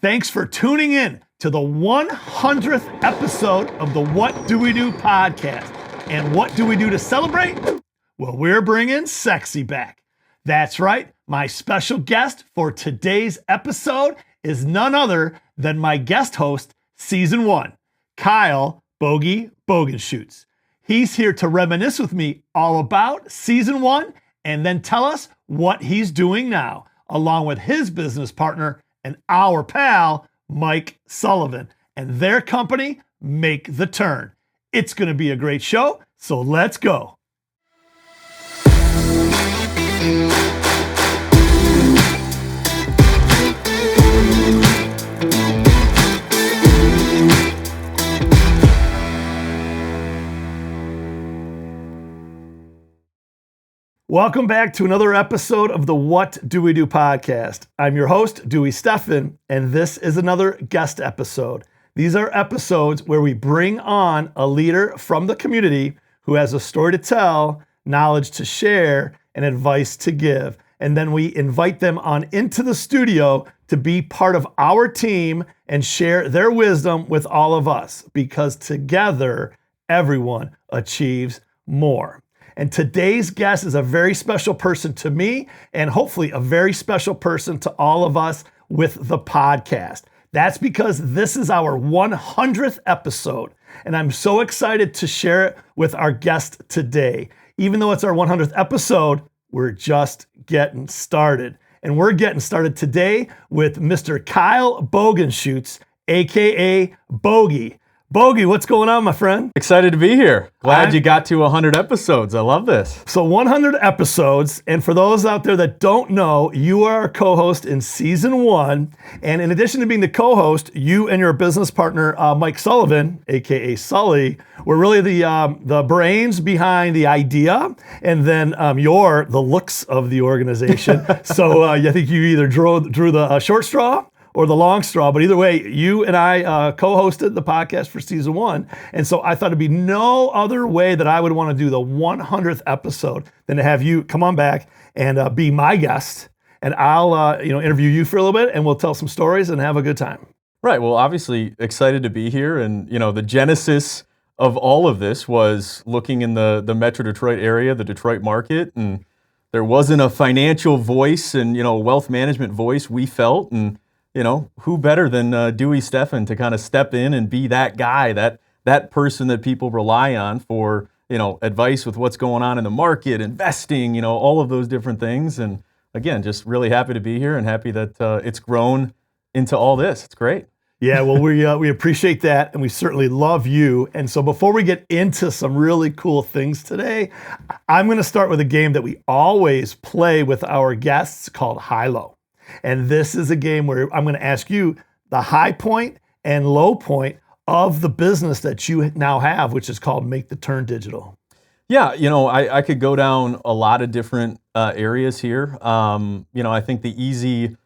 Thanks for tuning in to the 100th episode of the What Do We Do podcast. And what do we do to celebrate? Well, we're bringing sexy back. That's right. My special guest for today's episode is none other than my guest host, Season 1, Kyle Bogey Bogenschutz. He's here to reminisce with me all about Season 1 and then tell us what he's doing now, along with his business partner and our pal, Mike Sullivan, and their company, Make the Turn. It's going to be a great show, so let's go. Welcome back to another episode of the What Do We Do podcast. I'm your host, Dewey Stefan, and this is another guest episode. These are episodes where we bring on a leader from the community who has a story to tell, knowledge to share, and advice to give. And then we invite them on into the studio to be part of our team and share their wisdom with all of us, because together, everyone achieves more. And today's guest is a very special person to me, and hopefully a very special person to all of us with the podcast. That's because this is our 100th episode, and I'm so excited to share it with our guest today. Even though it's our 100th episode, we're just getting started. And we're getting started today with Mr. Kyle Bogenschutz, aka Bogey. Bogey, what's going on, my friend? Excited to be here. Glad you got to 100 episodes. I love this. So 100 episodes, and for those out there that don't know, you are a co-host in Season 1, and in addition to being the co-host, you and your business partner, Mike Sullivan, aka Sully, were really the brains behind the idea, and then you're the looks of the organization. So I think you either drew the short straw or the long straw, but either way, you and I co-hosted the podcast for Season 1, and so I thought it'd be no other way that I would want to do the 100th episode than to have you come on back and be my guest, and I'll interview you for a little bit, and we'll tell some stories and have a good time. Right. Well, obviously excited to be here, and the genesis of all of this was looking in the Metro Detroit area, the Detroit market, and there wasn't a financial voice and wealth management voice we felt, and who better than Dewey Stefan to kind of step in and be that guy, that person that people rely on for, advice with what's going on in the market, investing, all of those different things. And again, just really happy to be here and happy that it's grown into all this. It's great. Yeah, well, we appreciate that, and we certainly love you. And so before we get into some really cool things today, I'm going to start with a game that we always play with our guests called High-Low. And this is a game where I'm going to ask you the high point and low point of the business that you now have, which is called Make the Turn Digital. Yeah, I could go down a lot of different areas here. I think the easy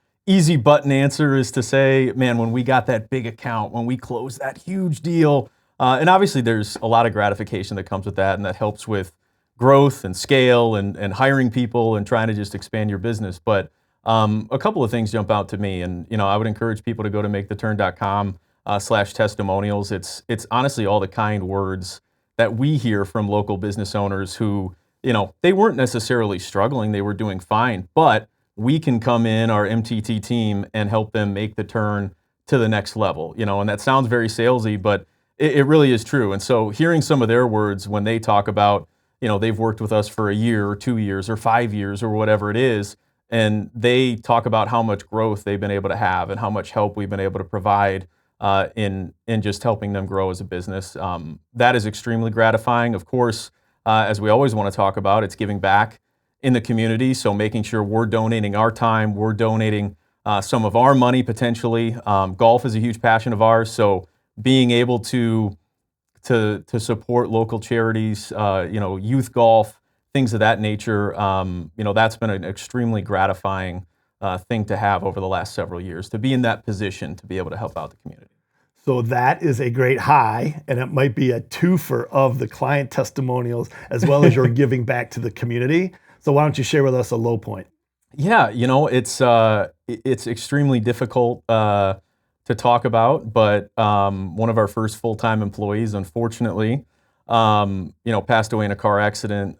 button answer is to say, man, when we got that big account, when we closed that huge deal, and obviously there's a lot of gratification that comes with that, and that helps with growth and scale and hiring people and trying to just expand your business. But a couple of things jump out to me, and I would encourage people to go to maketheturn.com/testimonials. It's honestly all the kind words that we hear from local business owners who, they weren't necessarily struggling, they were doing fine, but we can come in, our MTT team, and help them make the turn to the next level. And that sounds very salesy, but it really is true. And so hearing some of their words when they talk about, they've worked with us for a year or 2 years or 5 years or whatever it is, and they talk about how much growth they've been able to have and how much help we've been able to provide in just helping them grow as a business. That is extremely gratifying. Of course, as we always want to talk about, it's giving back in the community. So making sure we're donating our time, we're donating some of our money potentially. Golf is a huge passion of ours. So being able to support local charities, youth golf, things of that nature, that's been an extremely gratifying thing to have over the last several years, to be in that position to be able to help out the community. So that is a great high, and it might be a twofer of the client testimonials as well as your giving back to the community. So why don't you share with us a low point? Yeah, it's extremely difficult to talk about, but one of our first full-time employees, unfortunately, passed away in a car accident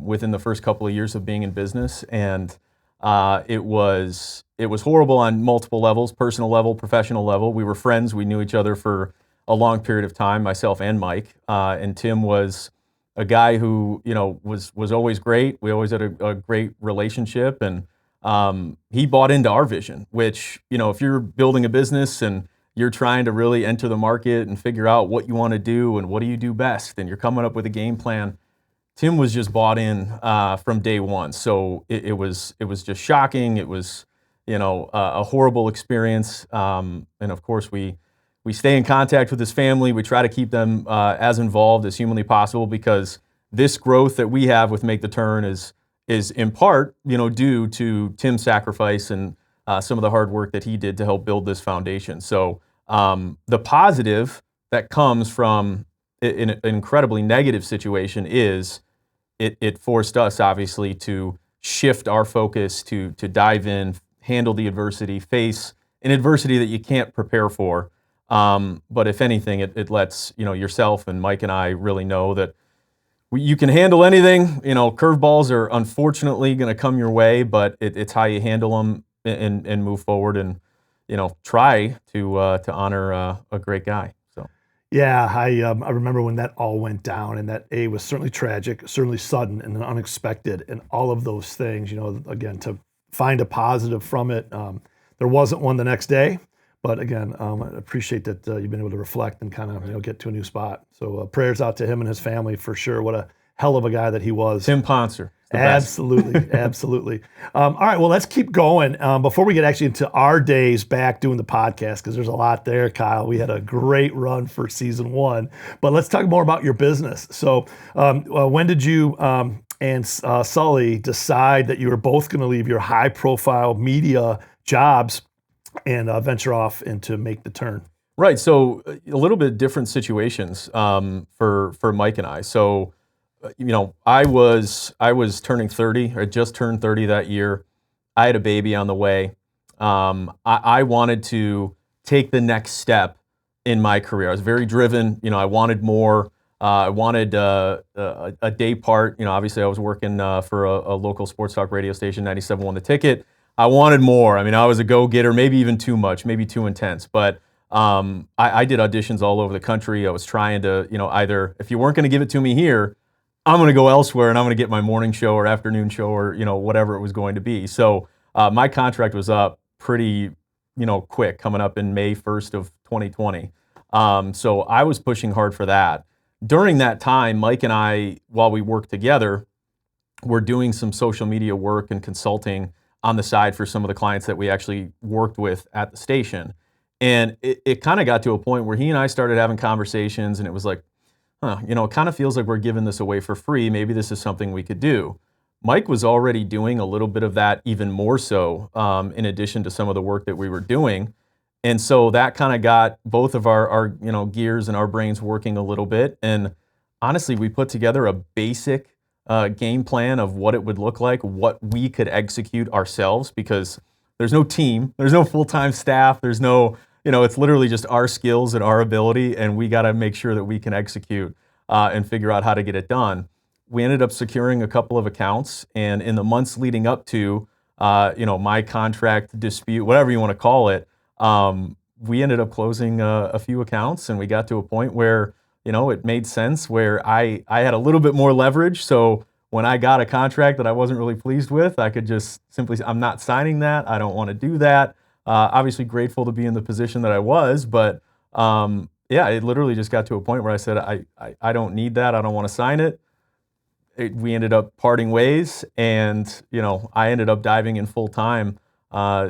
within the first couple of years of being in business, and it was horrible on multiple levels: personal level, professional level. We were friends; we knew each other for a long period of time, myself and Mike. And Tim was a guy who was always great. We always had a great relationship, and he bought into our vision. Which if you're building a business and you're trying to really enter the market and figure out what you want to do and what do you do best, and you're coming up with a game plan, Tim was just bought in from day one. So it was just shocking. It was a horrible experience. And of course we stay in contact with his family. We try to keep them as involved as humanly possible, because this growth that we have with Make the Turn is in part due to Tim's sacrifice and some of the hard work that he did to help build this foundation. So the positive that comes from an incredibly negative situation is it forced us, obviously, to shift our focus, to dive in, handle the adversity, face an adversity that you can't prepare for. But if anything, it lets yourself and Mike and I really know that you can handle anything. Curveballs are unfortunately going to come your way, but it's how you handle them and move forward and try to honor a great guy. So yeah, I remember when that all went down, and that was certainly tragic, certainly sudden and unexpected, and all of those things. Again, to find a positive from it, there wasn't one the next day. But again, I appreciate that you've been able to reflect and kind of get to a new spot. So prayers out to him and his family for sure. What a hell of a guy that he was. Tim Ponser. Absolutely, absolutely. All right, well, let's keep going. Before we get actually into our days back doing the podcast, because there's a lot there, Kyle. We had a great run for season 1. But let's talk more about your business. So when did you and Sully decide that you were both going to leave your high-profile media jobs and venture off into Make the Turn? Right. So a little bit different situations for Mike and I. So, I was turning 30, or just turned 30 that year. I had a baby on the way. I wanted to take the next step in my career. I was very driven. I wanted more. I wanted a day part. Obviously I was working for a local sports talk radio station, 97.1 The Ticket. I wanted more. I was a go-getter, maybe even too much, maybe too intense. But I did auditions all over the country. I was trying to, either, if you weren't going to give it to me here, I'm going to go elsewhere and I'm going to get my morning show or afternoon show or, whatever it was going to be. So my contract was up pretty, quick, coming up in May 1st of 2020. So I was pushing hard for that. During that time, Mike and I, while we worked together, were doing some social media work and consulting on the side for some of the clients that we actually worked with at the station. And it kind of got to a point where he and I started having conversations, and it was like, it kind of feels like we're giving this away for free. Maybe this is something we could do. Mike was already doing a little bit of that, even more so, in addition to some of the work that we were doing. And so that kind of got both of our gears and our brains working a little bit. And honestly, we put together a basic game plan of what it would look like, what we could execute ourselves, because there's no team, there's no full-time staff, there's no, it's literally just our skills and our ability, and we got to make sure that we can execute and figure out how to get it done. We ended up securing a couple of accounts, and in the months leading up to, my contract dispute, whatever you want to call it, we ended up closing a few accounts, and we got to a point where, it made sense, where I had a little bit more leverage. So when I got a contract that I wasn't really pleased with, I could just simply say, I'm not signing that. I don't want to do that. Obviously grateful to be in the position that I was, but it literally just got to a point where I said, I don't need that. I don't want to sign it. We ended up parting ways, and I ended up diving in full time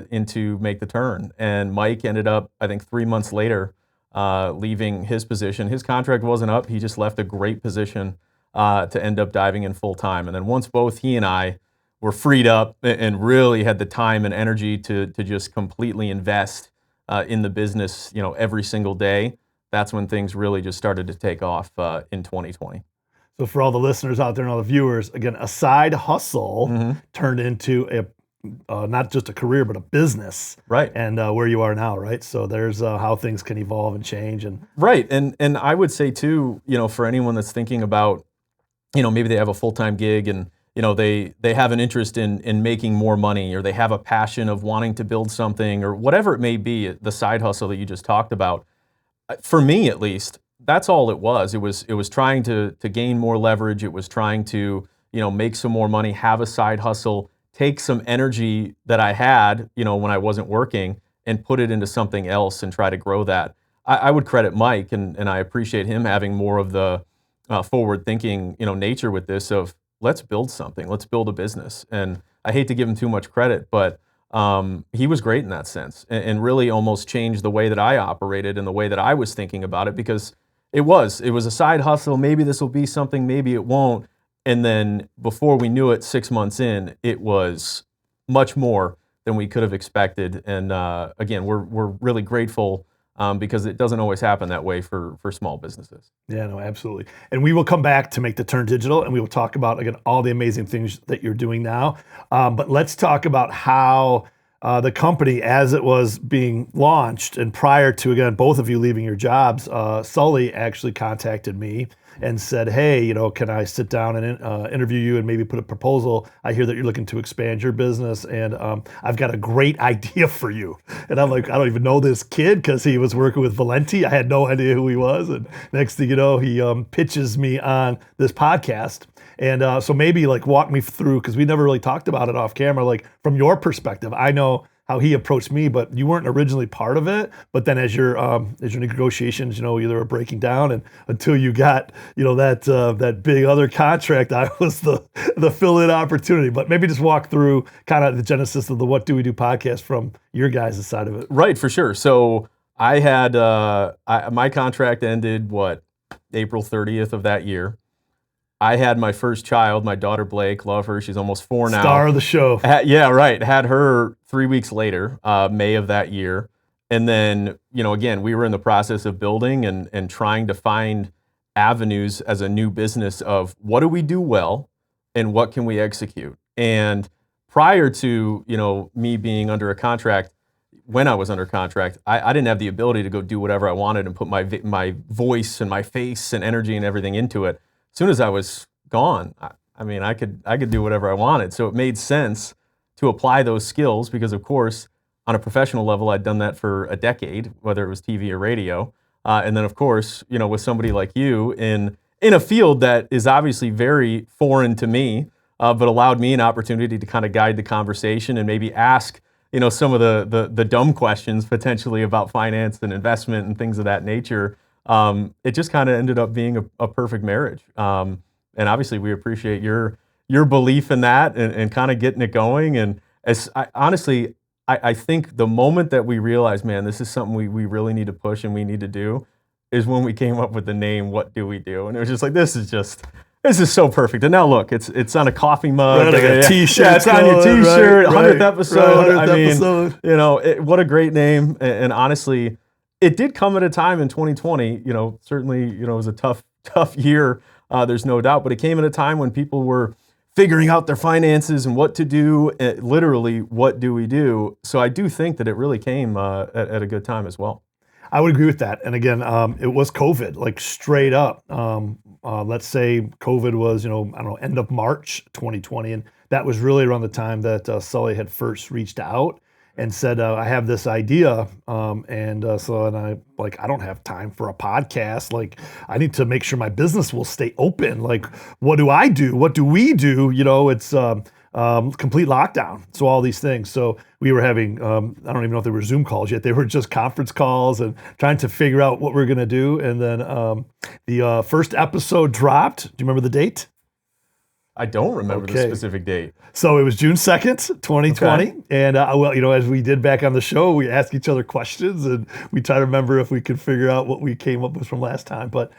into Make the Turn. And Mike ended up, I think 3 months later, leaving his position. His contract wasn't up. He just left a great position to end up diving in full time. And then once both he and I were freed up and really had the time and energy to just completely invest in the business, every single day, that's when things really just started to take off in 2020. So for all the listeners out there and all the viewers, again, a side hustle turned into not just a career, but a business. Right. And where you are now, right? So there's how things can evolve and change. And right. And I would say too, for anyone that's thinking about, maybe they have a full-time gig and, they have an interest in making more money, or they have a passion of wanting to build something, or whatever it may be, the side hustle that you just talked about. For me, at least, that's all it was. It was trying to gain more leverage. It was trying to, make some more money, have a side hustle, take some energy that I had, when I wasn't working, and put it into something else and try to grow that. I would credit Mike, and I appreciate him having more of the forward-thinking, nature with this of, let's build something, let's build a business. And I hate to give him too much credit, but he was great in that sense, and really almost changed the way that I operated and the way that I was thinking about it, because it was a side hustle. Maybe this will be something, maybe it won't. And then before we knew it, 6 months in, it was much more than we could have expected. And again, we're really grateful because it doesn't always happen that way for small businesses. Yeah, no, absolutely. And we will come back to make the turn digital, and we will talk about, again, all the amazing things that you're doing now. But let's talk about how the company, as it was being launched, and prior to, again, both of you leaving your jobs, Sully actually contacted me and said, hey, can I sit down and interview you and maybe put a proposal? I hear that you're looking to expand your business, and I've got a great idea for you. And I'm like, I don't even know this kid, because he was working with Valenti. I had no idea who he was. And next thing you know, he pitches me on this podcast. And so maybe walk me through, because we never really talked about it off camera, from your perspective. I know how he approached me, but you weren't originally part of it. But then as your negotiations, either were breaking down, and until you got, that big other contract, I was the fill-in opportunity. But maybe just walk through kind of the genesis of the What Do We Do podcast from your guys' side of it. Right, for sure. So I had, my contract ended, April 30th of that year. I had my first child, my daughter Blake, love her. She's almost 4 now. Star of the show. Yeah, right. Had her 3 weeks later, May of that year. And then, again, we were in the process of building and trying to find avenues as a new business of what do we do well and what can we execute. And prior to, me being under a contract, when I was under contract, I didn't have the ability to go do whatever I wanted and put my voice and my face and energy and everything into it. As soon as I was gone, I could do whatever I wanted. So it made sense to apply those skills because, of course, on a professional level, I'd done that for a decade, whether it was TV or radio. And then, of course, with somebody like you in a field that is obviously very foreign to me, but allowed me an opportunity to kind of guide the conversation and maybe ask, some of the dumb questions potentially about finance and investment and things of that nature. It just kind of ended up being a perfect marriage. And obviously we appreciate your belief in that and kind of getting it going. And honestly, I think the moment that we realized, man, this is something we really need to push and we need to do, is when we came up with the name, What Do We Do? And it was just like, this is so perfect. And now look, it's on a coffee mug. Right, like a t-shirt. Yeah, it's on your t-shirt, right, 100th episode. Right, 100th episode. What a great name. And honestly, it did come at a time in 2020, certainly, it was a tough year, there's no doubt, but it came at a time when people were figuring out their finances and what to do, literally, what do we do? So I do think that it really came at a good time as well. I would agree with that. And again, it was COVID, straight up. Let's say COVID was, end of March 2020. And that was really around the time that Sully had first reached out and said, I have this idea. I don't have time for a podcast. I need to make sure my business will stay open. What do I do? What do we do? It's complete lockdown. So all these things. So we were having, I don't even know if they were Zoom calls yet. They were just conference calls and trying to figure out what we're going to do. And then the first episode dropped. Do you remember the date? I don't remember the specific date. So it was June 2nd, 2020. Okay. And as we did back on the show, we asked each other questions and we try to remember if we could figure out what we came up with from last time. But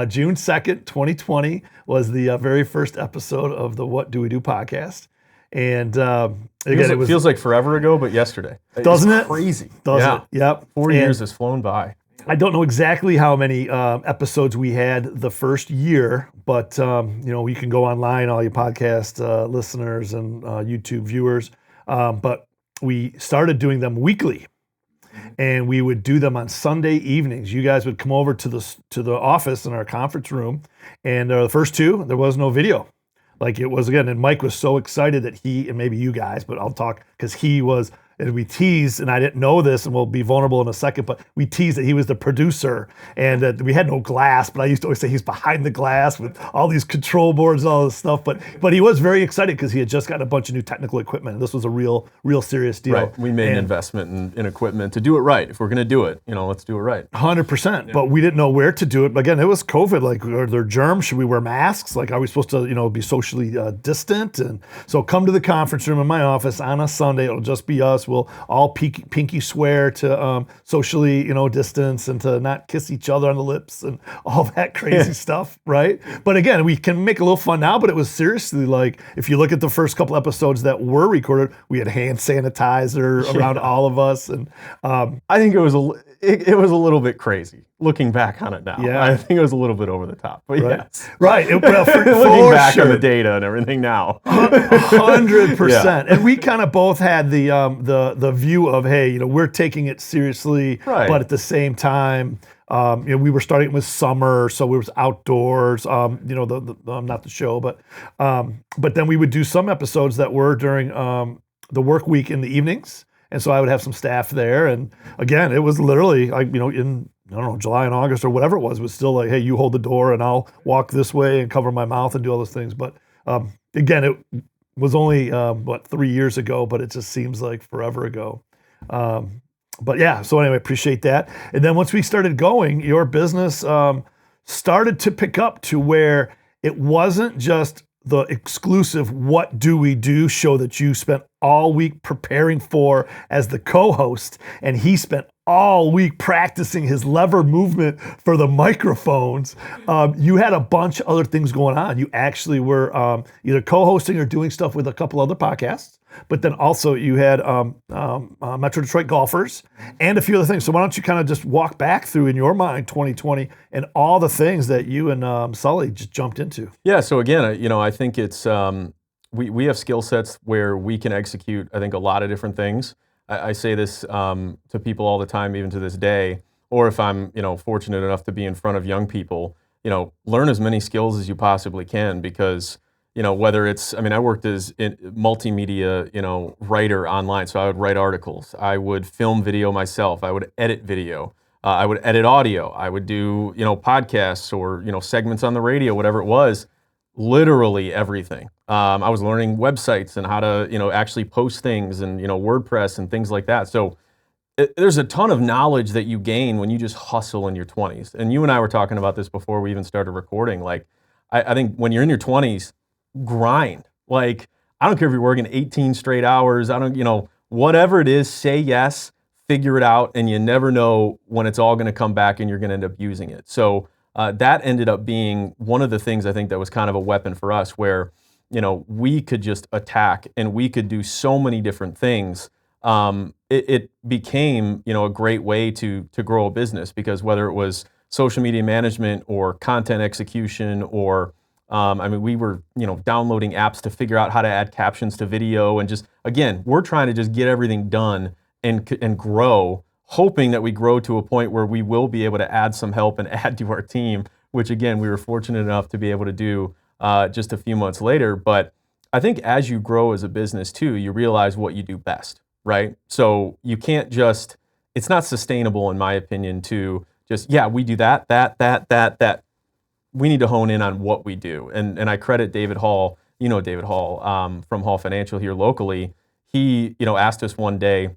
June 2nd, 2020 was the very first episode of the What Do We Do podcast. And again, it feels like forever ago, but yesterday. Doesn't it? Crazy. Doesn't it? Yep. 4 years has flown by. I don't know exactly how many episodes we had the first year, but you can go online, all you podcast listeners and YouTube viewers. but we started doing them weekly. And we would do them on Sunday evenings. You guys would come over to the office in our conference room, and the first two, there was no video. Like it was again, and Mike was so excited that he, and maybe you guys, but I'll talk because he was, and we teased, and I didn't know this, and we'll be vulnerable in a second, but we teased that he was the producer, and we had no glass, but I used to always say he's behind the glass with all these control boards and all this stuff, but he was very excited because he had just gotten a bunch of new technical equipment, and this was a real serious deal. Right, we made an investment in equipment to do it right. If we're gonna do it, let's do it right. 100%, but we didn't know where to do it. But again, it was COVID, like, are there germs? Should we wear masks? Like, are we supposed to, be socially distant? And so come to the conference room in my office on a Sunday, it'll just be us. We'll all pinky swear to socially, distance and to not kiss each other on the lips and all that crazy stuff, right? But again, we can make a little fun now, but it was seriously like, if you look at the first couple episodes that were recorded, we had hand sanitizer around all of us. And I think it was a little bit crazy looking back on it now. Yeah. I think it was a little bit over the top, but right. yes. Right. Well, looking back on the data and everything now. 100%. Yeah. And we kind of both had the view of, hey, we're taking it seriously, right. But at the same time, we were starting with summer, so it was outdoors, not the show, but then we would do some episodes that were during the work week in the evenings. And so I would have some staff there. And again, it was literally like, in, I don't know, July and August or whatever it was still like, hey, you hold the door and I'll walk this way and cover my mouth and do all those things. But again, it was only, 3 years ago, but it just seems like forever ago. But yeah, so anyway, appreciate that. And then once we started going, your business started to pick up to where it wasn't just the exclusive What Do We Do show that you spent all week preparing for as the co-host, and he spent all week practicing his lever movement for the microphones. You had a bunch of other things going on. You actually were either co-hosting or doing stuff with a couple other podcasts, but then also you had Metro Detroit Golfers and a few other things. So why don't you kind of just walk back through in your mind 2020 and all the things that you and Sully just jumped into? Yeah, so again, I think it's, we have skill sets where we can execute, I think, a lot of different things. I say this to people all the time, even to this day, or if I'm, fortunate enough to be in front of young people, learn as many skills as you possibly can because, whether it's, I worked as a multimedia, writer online. So I would write articles. I would film video myself. I would edit video. I would edit audio. I would do, podcasts or, segments on the radio, whatever it was, literally everything. I was learning websites and how to, actually post things and, WordPress and things like that. So there's a ton of knowledge that you gain when you just hustle in your 20s. And you and I were talking about this before we even started recording. Like, I think when you're in your 20s, grind. Like, I don't care if you're working 18 straight hours. I don't, whatever it is, say yes, figure it out, and you never know when it's all going to come back and you're going to end up using it. So that ended up being one of the things I think that was kind of a weapon for us where, we could just attack and we could do so many different things. It became, a great way to grow a business because whether it was social media management or content execution or, we were, downloading apps to figure out how to add captions to video and just, again, we're trying to just get everything done and grow, hoping that we grow to a point where we will be able to add some help and add to our team, which again, we were fortunate enough to be able to do just a few months later. But I think as you grow as a business too, you realize what you do best, right? So you can't just, it's not sustainable in my opinion to just, yeah, we do that. We need to hone in on what we do. And I credit David Hall, David Hall from Hall Financial here locally. He, asked us one day,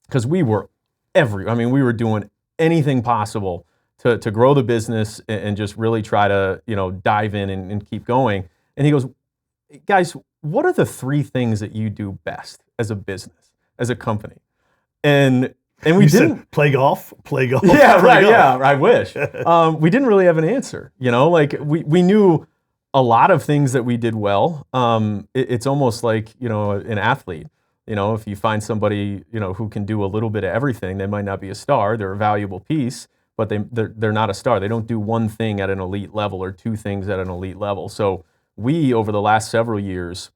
because we were we were doing anything possible to grow the business and just really try to, dive in and keep going. And he goes, guys, what are the 3 things that you do best as a business, as a company? And we didn't play golf. Yeah, right. Yeah, I wish. We didn't really have an answer. Like we knew a lot of things that we did well. It's almost like an athlete. If you find somebody who can do a little bit of everything, they might not be a star. They're a valuable piece, but they're not a star. They don't do one thing at an elite level or 2 things at an elite level. So we, over the last several years,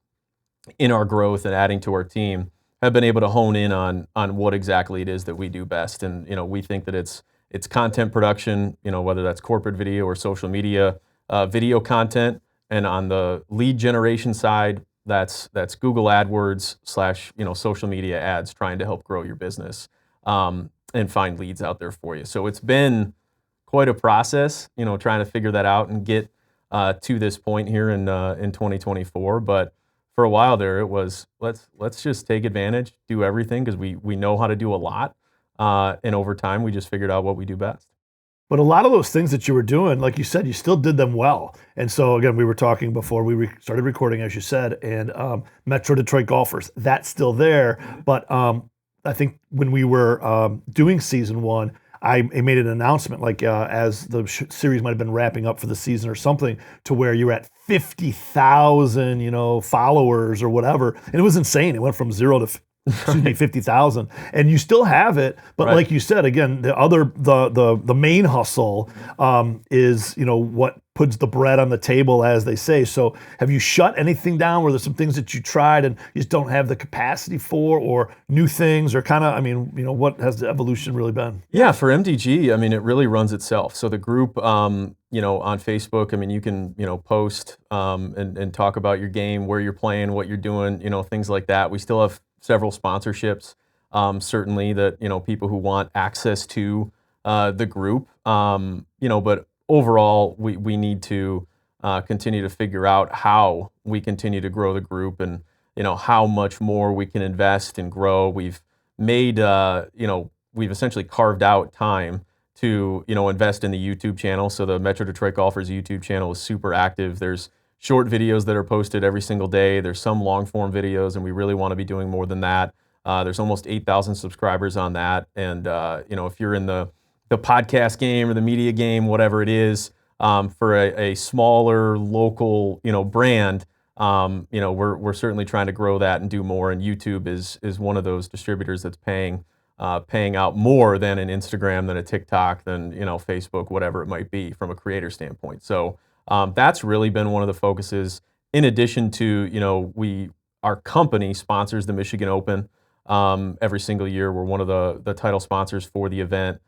in our growth and adding to our team, have been able to hone in on what exactly it is that we do best. And, we think that it's content production, whether that's corporate video or social media, video content. And on the lead generation side, that's Google AdWords / social media ads, trying to help grow your business and find leads out there for you. So it's been quite a process, trying to figure that out and get to this point here in 2024. But for a while there, it was let's just take advantage, do everything, because we know how to do a lot. And over time, we just figured out what we do best. But a lot of those things that you were doing, like you said, you still did them well. And so again, we were talking before we started recording, as you said, and Metro Detroit Golfers, that's still there. But I think when we were doing season 1, I made an announcement, like as the series might have been wrapping up for the season or something, to where you were at 50,000, followers or whatever, and it was insane. It went from 0 to 50,000, and you still have it. But Right. like you said, again, the main hustle is what puts the bread on the table, as they say. So have you shut anything down? Were there some things that you tried and you just don't have the capacity for, or new things, or kind of, what has the evolution really been? Yeah, for MDG, it really runs itself. So the group, on Facebook, you can, post and talk about your game, where you're playing, what you're doing, things like that. We still have several sponsorships, certainly, that, people who want access to the group, but overall, we need to continue to figure out how we continue to grow the group, and, how much more we can invest and grow. We've made, we've essentially carved out time to, invest in the YouTube channel. So the Metro Detroit Golfers YouTube channel is super active. There's short videos that are posted every single day. There's some long form videos, and we really want to be doing more than that. There's almost 8,000 subscribers on that. And, if you're in the podcast game or the media game, whatever it is, for a smaller local, brand, we're certainly trying to grow that and do more. And YouTube is one of those distributors that's paying out more than an Instagram, than a TikTok, than, Facebook, whatever it might be from a creator standpoint. So that's really been one of the focuses. In addition to, our company sponsors the Michigan Open every single year. We're one of the title sponsors for the event.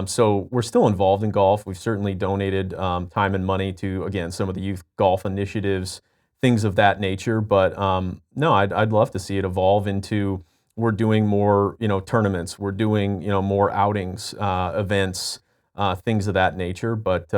So we're still involved in golf. We've certainly donated time and money to, again, some of the youth golf initiatives, things of that nature. But no, I'd love to see it evolve into, we're doing more, tournaments. We're doing, more outings, events, things of that nature. But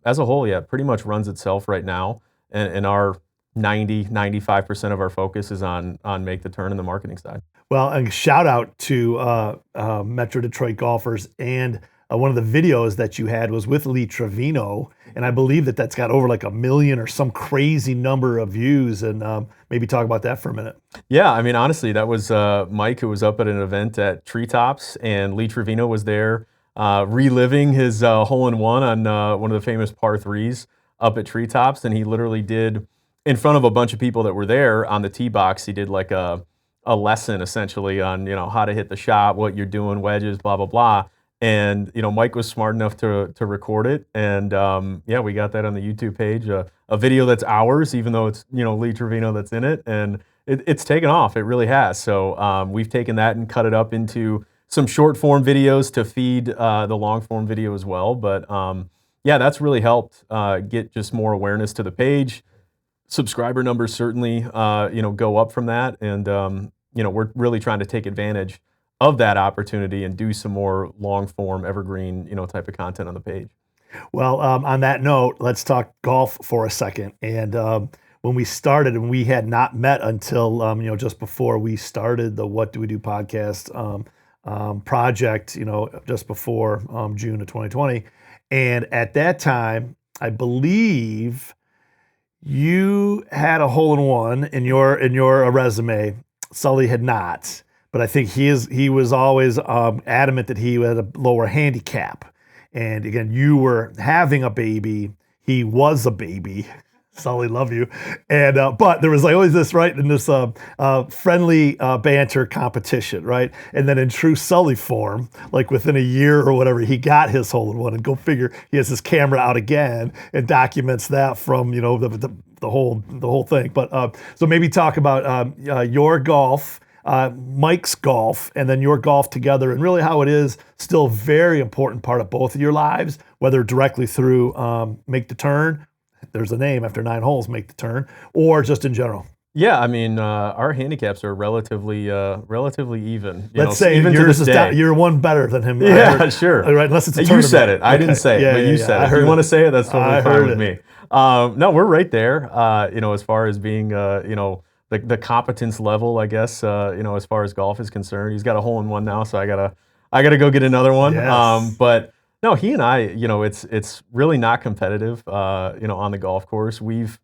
as a whole, yeah, it pretty much runs itself right now. And our 95% of our focus is on make the turn and the marketing side. Well, and shout out to Metro Detroit Golfers, and one of the videos that you had was with Lee Trevino, and I believe that's got over like 1 million or some crazy number of views, and maybe talk about that for a minute. Yeah, honestly, that was Mike, who was up at an event at Treetops, and Lee Trevino was there reliving his hole-in-one on one of the famous par threes up at Treetops, and he literally did, in front of a bunch of people that were there on the tee box, he did like a lesson essentially on, how to hit the shot, what you're doing, wedges, blah, blah, blah. And, Mike was smart enough to record it. And yeah, we got that on the YouTube page, a video that's ours, even though it's, Lee Trevino that's in it. And it's taken off. It really has. So we've taken that and cut it up into some short form videos to feed the long form video as well. But yeah, that's really helped get just more awareness to the page. Subscriber numbers certainly, go up from that. And, we're really trying to take advantage of that opportunity and do some more long form, evergreen, type of content on the page. Well, on that note, let's talk golf for a second. And when we started, and we had not met until, just before we started the What Do We Do podcast project, just before June of 2020. And at that time, I believe you had a hole-in-one in your resume. Sully had not, but I think he was always adamant that he had a lower handicap. And again, you were having a baby. He was a baby. Sully, love you. And but there was like always this, right, in this friendly banter competition, right? And then in true Sully form, like within a year or whatever, he got his hole-in-one, and go figure, he has his camera out again and documents that from the whole thing. But so maybe talk about your golf, Mike's golf and then your golf together, and really how it is still a very important part of both of your lives, whether directly through Make the Turn, there's a name after 9 holes, Make the Turn, or just in general. Yeah, I mean, our handicaps are relatively even. Let's say even yours is you're one better than him. Yeah, sure. Right, unless it's a tournament. You said it. I didn't say it, but you said it. If you want to say it, that's totally fine with me. No, we're right there. As far as being, the competence level, I guess. As far as golf is concerned, he's got a hole in one now, so I gotta go get another one. Yes. But no, he and I, it's really not competitive. On the golf course, we've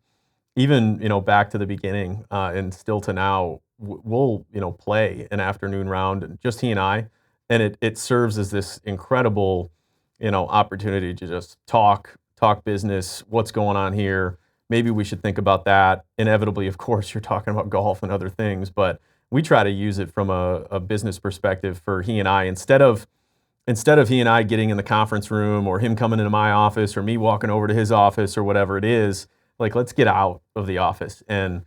even back to the beginning and still to now, we'll play an afternoon round, just he and I, and it serves as this incredible opportunity to just talk business, what's going on here. Maybe we should think about that. Inevitably, of course, you're talking about golf and other things, but we try to use it from a business perspective for he and I, instead of he and I getting in the conference room or him coming into my office or me walking over to his office or whatever it is. Like, let's get out of the office. And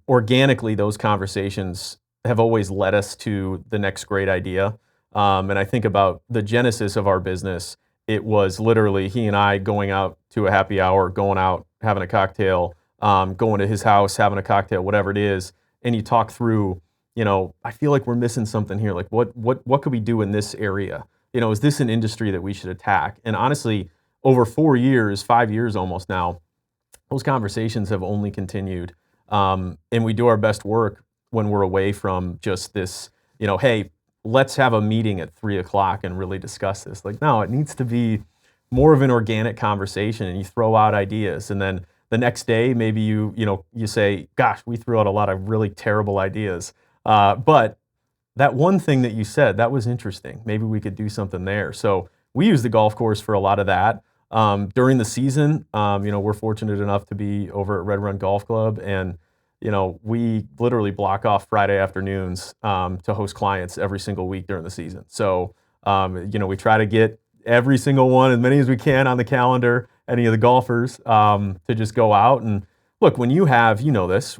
organically, those conversations have always led us to the next great idea. And I think about the genesis of our business. It was literally he and I going out to a happy hour, going out, having a cocktail, going to his house, having a cocktail, whatever it is. And you talk through, I feel like we're missing something here. Like, what could we do in this area? Is this an industry that we should attack? And honestly, over 4 years, 5 years almost now, those conversations have only continued. And we do our best work when we're away from just this, hey, let's have a meeting at 3:00 and really discuss this. Like, no, it needs to be more of an organic conversation, and you throw out ideas. And then the next day, maybe you say, gosh, we threw out a lot of really terrible ideas. But that one thing that you said, that was interesting. Maybe we could do something there. So we use the golf course for a lot of that. During the season, we're fortunate enough to be over at Red Run Golf Club, and we literally block off Friday afternoons to host clients every single week during the season. So we try to get every single one, as many as we can on the calendar, any of the golfers, to just go out and look. When you have,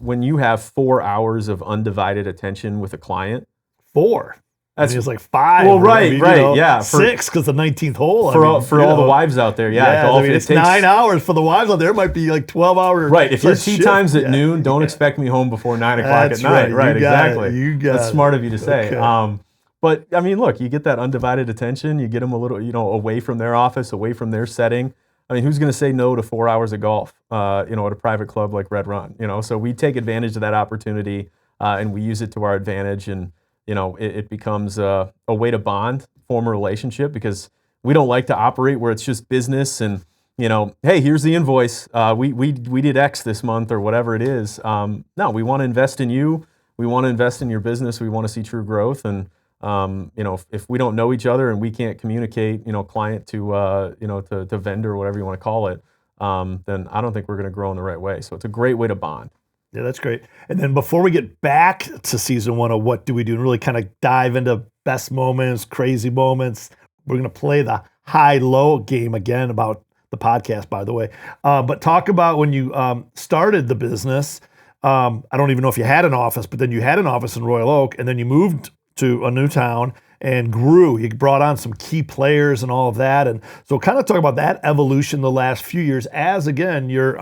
when you have 4 hours of undivided attention with a client, 4. It's like 5. Well, right, yeah. 6 because the 19th hole. For all the wives out there, golf. It's 9 hours for the wives out there. It might be like 12 hours. Right. If your tee time's at noon, don't expect me home before 9 o'clock at night. Right. Exactly. That's smart of you to say. Okay. But I mean, look, you get that undivided attention. You get them a little, away from their office, away from their setting. I mean, who's going to say no to 4 hours of golf? At a private club like Red Run. So we take advantage of that opportunity, and we use it to our advantage. And it becomes a way to bond, form a relationship, because we don't like to operate where it's just business and, hey, here's the invoice. We did X this month or whatever it is. No, we want to invest in you. We want to invest in your business. We want to see true growth. And, if we don't know each other and we can't communicate, client to vendor, whatever you want to call it, then I don't think we're going to grow in the right way. So it's a great way to bond. Yeah, that's great. And then before we get back to season 1 of What Do We Do and really kind of dive into best moments, crazy moments, we're going to play the high-low game again about the podcast, by the way. But talk about when you started the business. I don't even know if you had an office, but then you had an office in Royal Oak, and then you moved to a new town and grew. You brought on some key players and all of that. And so kind of talk about that evolution the last few years as, again, you're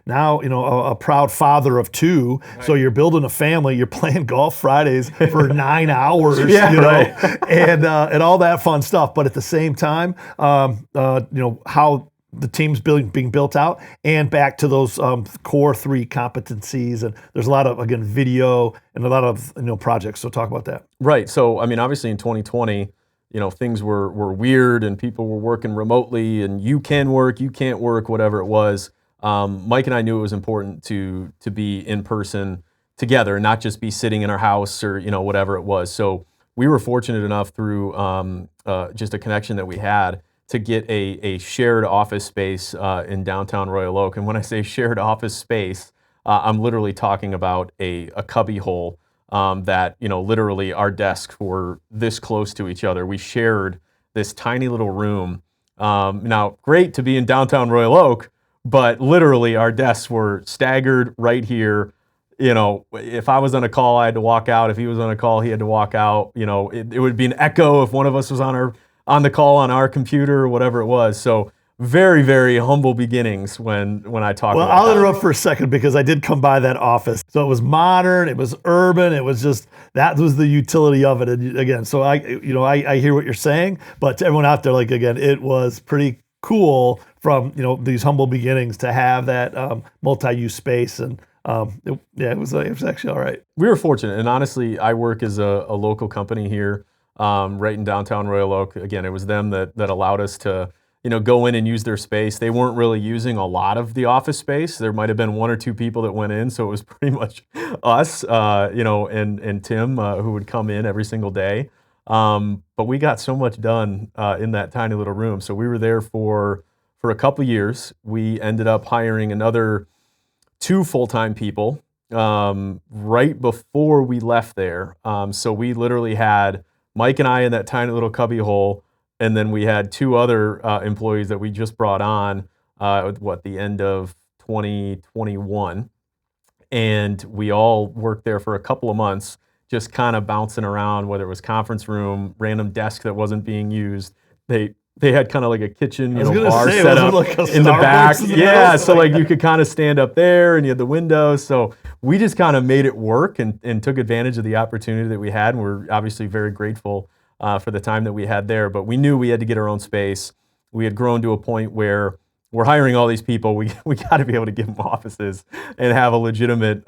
now, a proud father of 2. Right. So you're building a family. You're playing golf Fridays for 9 hours, and all that fun stuff. But at the same time, how the team's being built out, and back to those core 3 competencies. And there's a lot of, again, video and a lot of projects. So talk about that. Right. So I mean, obviously in 2020, things were weird and people were working remotely, and you can work, you can't work, whatever it was. Mike and I knew it was important to be in person together, and not just be sitting in our house or whatever it was. So we were fortunate enough through just a connection that we had to get a shared office space in downtown Royal Oak. And when I say shared office space, I'm literally talking about a cubby hole that, literally our desks were this close to each other. We shared this tiny little room. Now, great to be in downtown Royal Oak, but literally our desks were staggered right here, if I was on a call, I had to walk out. If he was on a call, he had to walk out. It would be an echo if one of us was on the call on our computer or whatever it was. So very, very humble beginnings when I talk about I'll that. interrupt for a second because I did come by that office. So it was modern, it was urban, it was just, that was the utility of it. And again, so I hear what you're saying, but to everyone out there, like, again, it was pretty cool from, these humble beginnings to have that multi-use space. And it was actually all right. We were fortunate. And honestly, I work as a local company here, right in downtown Royal Oak. Again, it was them that allowed us to go in and use their space. They weren't really using a lot of the office space. There might have been one or two people that went in, so it was pretty much us, and Tim, who would come in every single day. But we got so much done in that tiny little room. So we were there for a couple years. We ended up hiring another 2 full-time people right before we left there. So we literally had Mike and I in that tiny little cubby hole. And then we had 2 other employees that we just brought on at the end of 2021. And we all worked there for a couple of months, just kind of bouncing around, whether it was conference room, random desk that wasn't being used. They had kind of like a kitchen, bar set up in the back. Yeah, so like you could kind of stand up there and you had the windows. So we just kind of made it work and took advantage of the opportunity that we had. And we're obviously very grateful for the time that we had there, but we knew we had to get our own space. We had grown to a point where we're hiring all these people. We got to be able to give them offices and have a legitimate,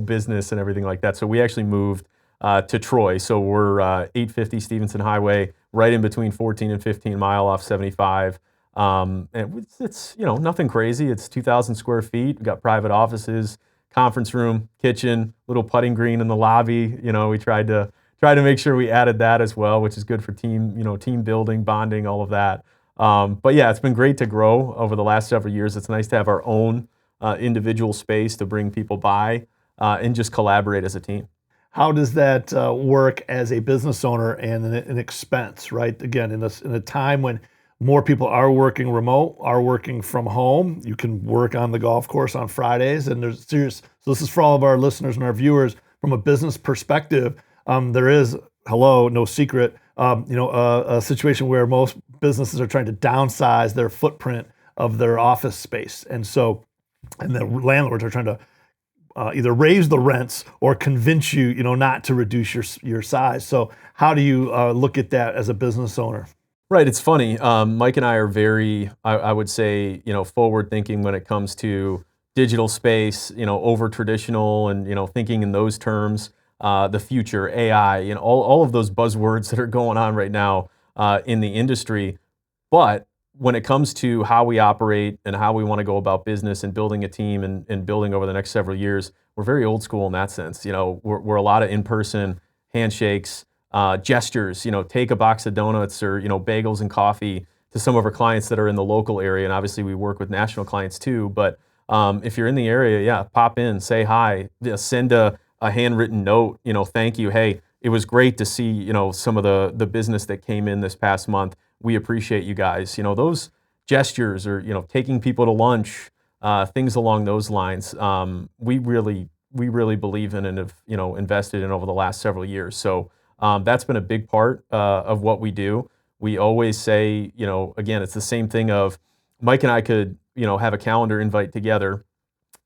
business and everything like that. So we actually moved to Troy. So we're 850 Stevenson Highway, right in between 14 and 15 Mile off 75. And it's nothing crazy. It's 2,000 square feet. We've got private offices, conference room, kitchen, little putting green in the lobby. We tried to make sure we added that as well, which is good for team building, bonding, all of that. But yeah, it's been great to grow over the last several years. It's nice to have our own individual space to bring people by and just collaborate as a team. How does that work as a business owner and an expense, right? Again, in a time when more people are working remote, are working from home, you can work on the golf course on Fridays. And there's serious, so this is for all of our listeners and our viewers from a business perspective. There is, no secret, a situation where most businesses are trying to downsize their footprint of their office space. And the landlords are trying to either raise the rents or convince you, not to reduce your size. So how do you look at that as a business owner? Right. It's funny. Mike and I are very, I would say, forward thinking when it comes to digital space, over traditional and, thinking in those terms. The future, AI, all of those buzzwords that are going on right now in the industry. But when it comes to how we operate and how we want to go about business and building a team and building over the next several years, we're very old school in that sense. We're a lot of in-person handshakes, gestures, take a box of donuts or, bagels and coffee to some of our clients that are in the local area. And obviously we work with national clients too. But if you're in the area, pop in, say hi, send a handwritten note, thank you. Hey, it was great to see, some of the business that came in this past month. We appreciate you guys. Those gestures or, taking people to lunch, things along those lines, we really believe in and have, invested in over the last several years. So that's been a big part of what we do. We always say, again, it's the same thing of Mike and I could, have a calendar invite together.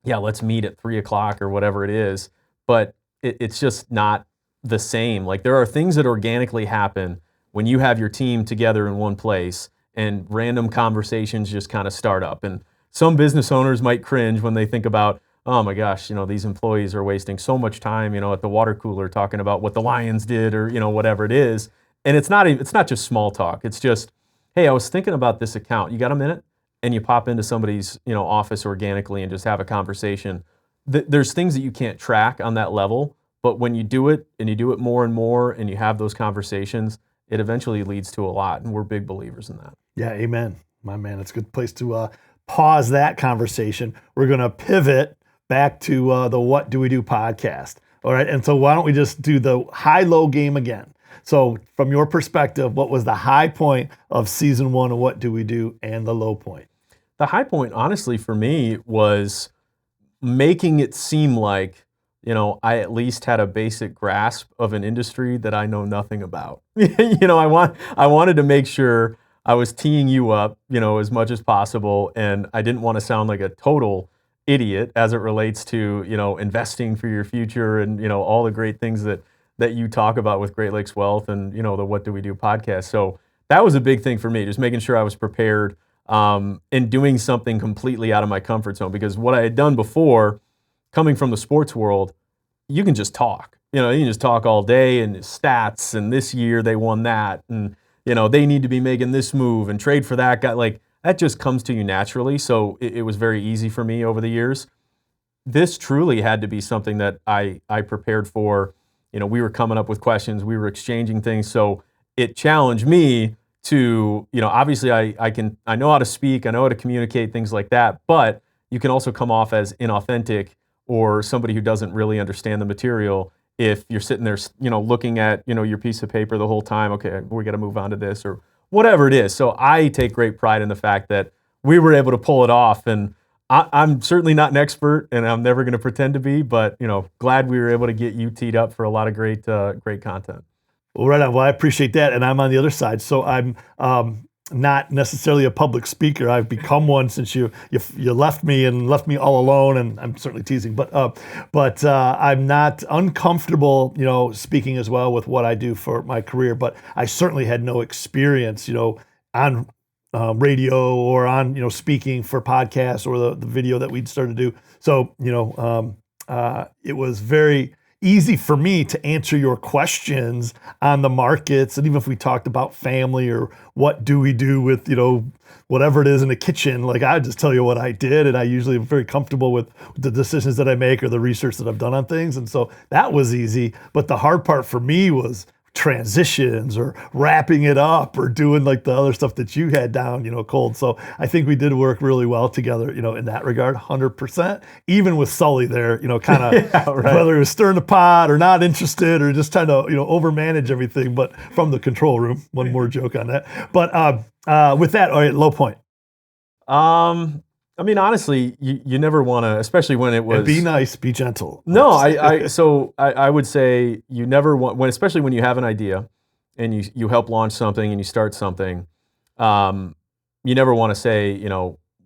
Yeah, let's meet at 3:00 or whatever it is. But it's just not the same. Like there are things that organically happen when you have your team together in one place and random conversations just kind of start up. And some business owners might cringe when they think about, oh my gosh, these employees are wasting so much time, at the water cooler talking about what the Lions did or, whatever it is. And it's not just small talk. It's just, hey, I was thinking about this account. You got a minute? And you pop into somebody's, office organically and just have a conversation. There's things that you can't track on that level, but when you do it and you do it more and more and you have those conversations, it eventually leads to a lot. And we're big believers in that. Yeah, amen. My man, it's a good place to pause that conversation. We're going to pivot back to the What Do We Do podcast. All right. And so why don't we just do the high-low game again? So from your perspective, what was the high point of season 1 of What Do We Do and the low point? The high point, honestly, for me was making it seem like I at least had a basic grasp of an industry that I know nothing about. I wanted to make sure I was teeing you up, as much as possible, and I didn't want to sound like a total idiot as it relates to, investing for your future and, all the great things that you talk about with Great Lakes Wealth and, the What Do We Do podcast. So that was a big thing for me, just making sure I was prepared and doing something completely out of my comfort zone, because what I had done before, coming from the sports world, you can just talk. You can just talk all day and stats and this year they won that and they need to be making this move and trade for that guy. Like that just comes to you naturally. So it was very easy for me over the years. This truly had to be something that I prepared for. We were coming up with questions, we were exchanging things. So it challenged me to, obviously I know how to speak, I know how to communicate, things like that, but you can also come off as inauthentic or somebody who doesn't really understand the material if you're sitting there, looking at, your piece of paper the whole time. Okay, we got to move on to this or whatever it is. So I take great pride in the fact that we were able to pull it off. And I'm certainly not an expert, and I'm never going to pretend to be, but, glad we were able to get you teed up for a lot of great content. Well, right on. Well, I appreciate that. And I'm on the other side. So I'm not necessarily a public speaker. I've become one since you left me all alone, and I'm certainly teasing, but I'm not uncomfortable, speaking as well with what I do for my career, but I certainly had no experience, on radio or on, speaking for podcasts or the video that we'd started to do. So, it was very easy for me to answer your questions on the markets. And even if we talked about family or what do we do with, whatever it is in the kitchen, like I just tell you what I did. And I usually am very comfortable with the decisions that I make or the research that I've done on things. And so that was easy. But the hard part for me was transitions or wrapping it up or doing like the other stuff that you had down, cold. So I think we did work really well together, in that regard, 100%. Even with Sully there, kind of right. Whether it was stirring the pot or not interested or just trying to, overmanage everything, but from the control room. One more joke on that. But with that, all right, low point. Honestly, you never want to, especially when it was... And be nice, be gentle. No, I would say you never want, especially when you have an idea and you help launch something and you start something, you never want to say,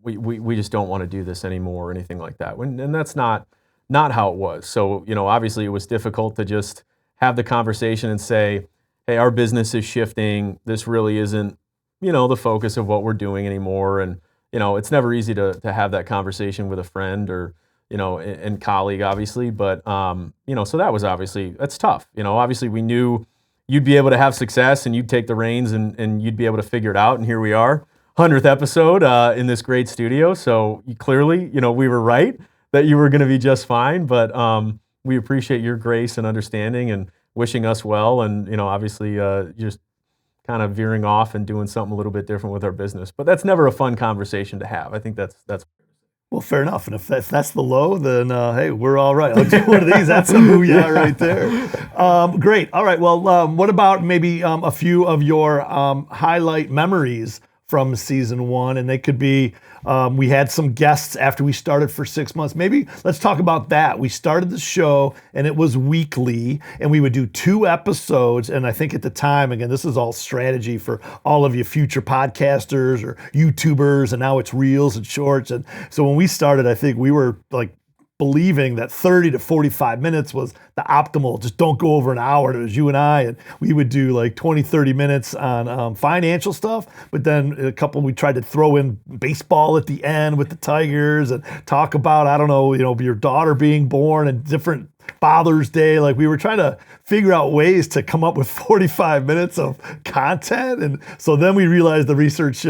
we just don't want to do this anymore or anything like that. And that's not how it was. So, obviously it was difficult to just have the conversation and say, hey, our business is shifting. This really isn't, the focus of what we're doing anymore. And, it's never easy to have that conversation with a friend or, and colleague, obviously. But, so that was that's tough. Obviously we knew you'd be able to have success and you'd take the reins and you'd be able to figure it out. And here we are, 100th episode in this great studio. So clearly, we were right that you were going to be just fine. But we appreciate your grace and understanding and wishing us well. And, obviously just kind of veering off and doing something a little bit different with our business. But that's never a fun conversation to have. I think that's well, fair enough. And if that's the low, then hey, we're all right. I'll do one of these. That's a booyah right there. Great. All right. Well, what about maybe a few of your highlight memories from season one? And they could be, we had some guests after we started for 6 months. Maybe let's talk about that. We started the show and it was weekly and we would do 2 episodes. And I think at the time, again, this is all strategy for all of you future podcasters or YouTubers, and now it's reels and shorts. And so when we started, I think we were like believing that 30 to 45 minutes was the optimal. Just don't go over an hour. It was you and I, and we would do like 20, 30 minutes on financial stuff. But then we tried to throw in baseball at the end with the Tigers and talk about, I don't know, your daughter being born and different Father's Day. Like we were trying to figure out ways to come up with 45 minutes of content. And so then we realized the research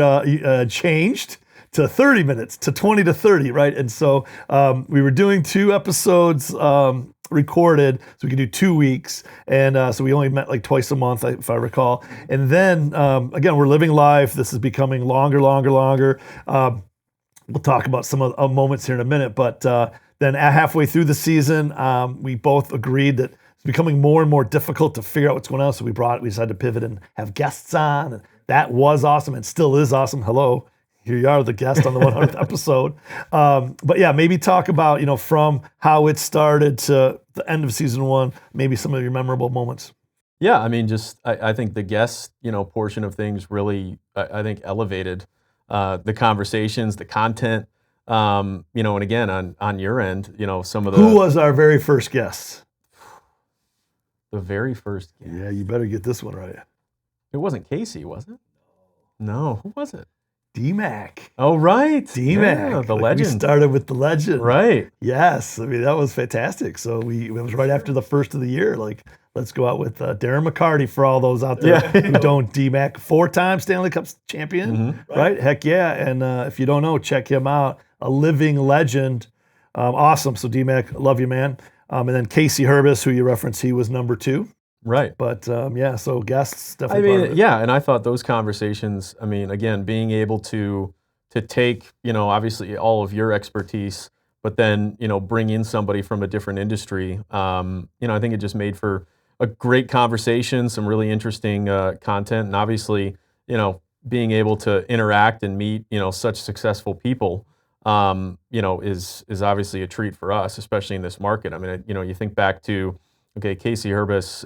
changed to 30 minutes, to 20 to 30, right? And so we were doing 2 episodes recorded, so we could do 2 weeks. And so we only met like twice a month, if I recall. And then, again, we're living life. This is becoming longer. We'll talk about some of the moments here in a minute. But then halfway through the season, we both agreed that it's becoming more and more difficult to figure out what's going on. So we decided to pivot and have guests on. And that was awesome and still is awesome. Hello. here you are, the guest on the 100th episode. But yeah, maybe talk about, from how it started to the end of season 1, maybe some of your memorable moments. Yeah, I mean, I think the guest, portion of things really, I think, elevated the conversations, the content, and again, on your end, some of the... Who was our very first guest? The very first guest. Yeah, you better get this one right. It wasn't Casey, was it? No, who was it? D-Mac. Oh, right. D-Mac. Yeah, the legend. We started with the legend. Right. Yes. I mean, that was fantastic. So it was right after the first of the year. Like, let's go out with Darren McCarty for all those out there who don't. D-Mac, 4-time Stanley Cup champion, right? Heck yeah. And if you don't know, check him out. A living legend. Awesome. So D-Mac, love you, man. And then Casey Herbis, who you referenced, he was number 2. Right. But so guests definitely. I mean, yeah, and I thought those conversations, I mean, again, being able to take, obviously all of your expertise, but then, bring in somebody from a different industry, I think it just made for a great conversation, some really interesting content, and obviously, being able to interact and meet, such successful people, is obviously a treat for us, especially in this market. I mean, you think back to, okay, Casey Herbis,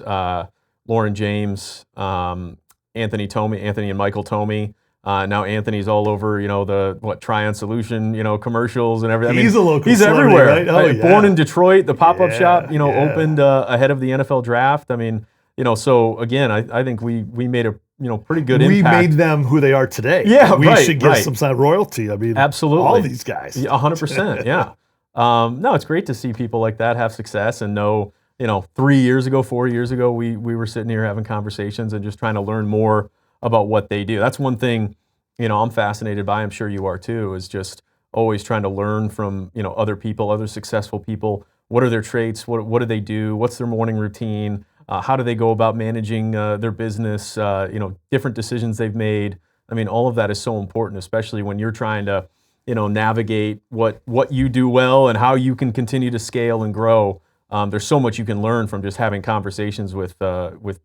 Lauren James, Anthony and Michael Tomey. Now Anthony's all over, the Tryon Solution, commercials and everything. He's a local he's celebrity, everywhere. right? Oh, yeah. Born in Detroit, the pop-up shop, opened ahead of the NFL draft. I mean, so again, I think we made a pretty good impact. We made them who they are today. Yeah, we should get some side royalty. I mean, absolutely, all these guys. 100%. Yeah. No, it's great to see people like that have success and know. 3 years ago, 4 years ago, we were sitting here having conversations and just trying to learn more about what they do. That's one thing, I'm fascinated by, I'm sure you are too, is just always trying to learn from, other people, other successful people. What are their traits? What do they do? What's their morning routine? How do they go about managing their business? Different decisions they've made. I mean, all of that is so important, especially when you're trying to, navigate what you do well and how you can continue to scale and grow. There's so much you can learn from just having conversations with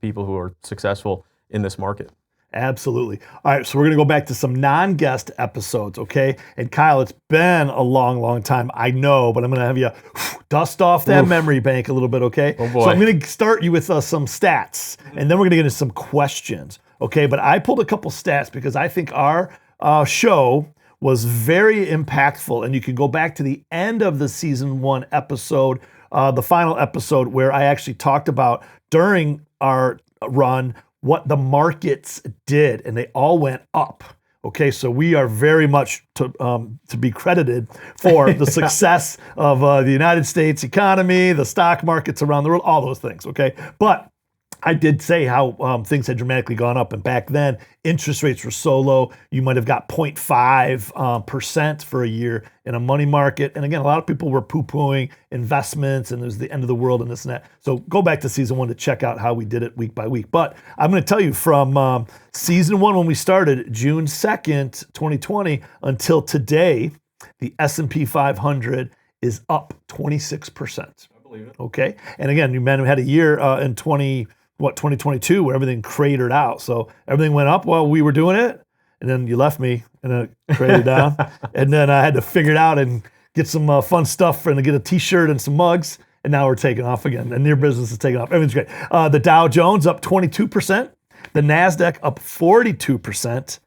people who are successful in this market. Absolutely. All right, so we're going to go back to some non-guest episodes, okay? And Kyle, it's been a long, long time, I know, but I'm going to have you dust off that memory bank a little bit, okay? Oh boy. So I'm going to start you with some stats, and then we're going to get into some questions, okay? But I pulled a couple stats because I think our show was very impactful, and you can go back to the end of the season 1 episode, the final episode, where I actually talked about during our run what the markets did, and they all went up. Okay, so we are very much to be credited for the success of the United States economy, the stock markets around the world, all those things. Okay, but I did say how things had dramatically gone up, and back then interest rates were so low, you might have got 0.5% for a year in a money market. And again, a lot of people were poo-pooing investments, and it was the end of the world and this and that. So go back to season 1 to check out how we did it week by week. But I'm going to tell you from season 1 when we started, June 2nd, 2020, until today, the S&P 500 is up 26%. I believe it. Okay, and again, you had a year in 2022 where everything cratered out. So everything went up while we were doing it, and then you left me, and then it cratered down. And then I had to figure it out and get some fun stuff and get a t-shirt and some mugs, and now we're taking off again. And your business is taking off. Everything's great. The Dow Jones up 22%. The NASDAQ up 42%.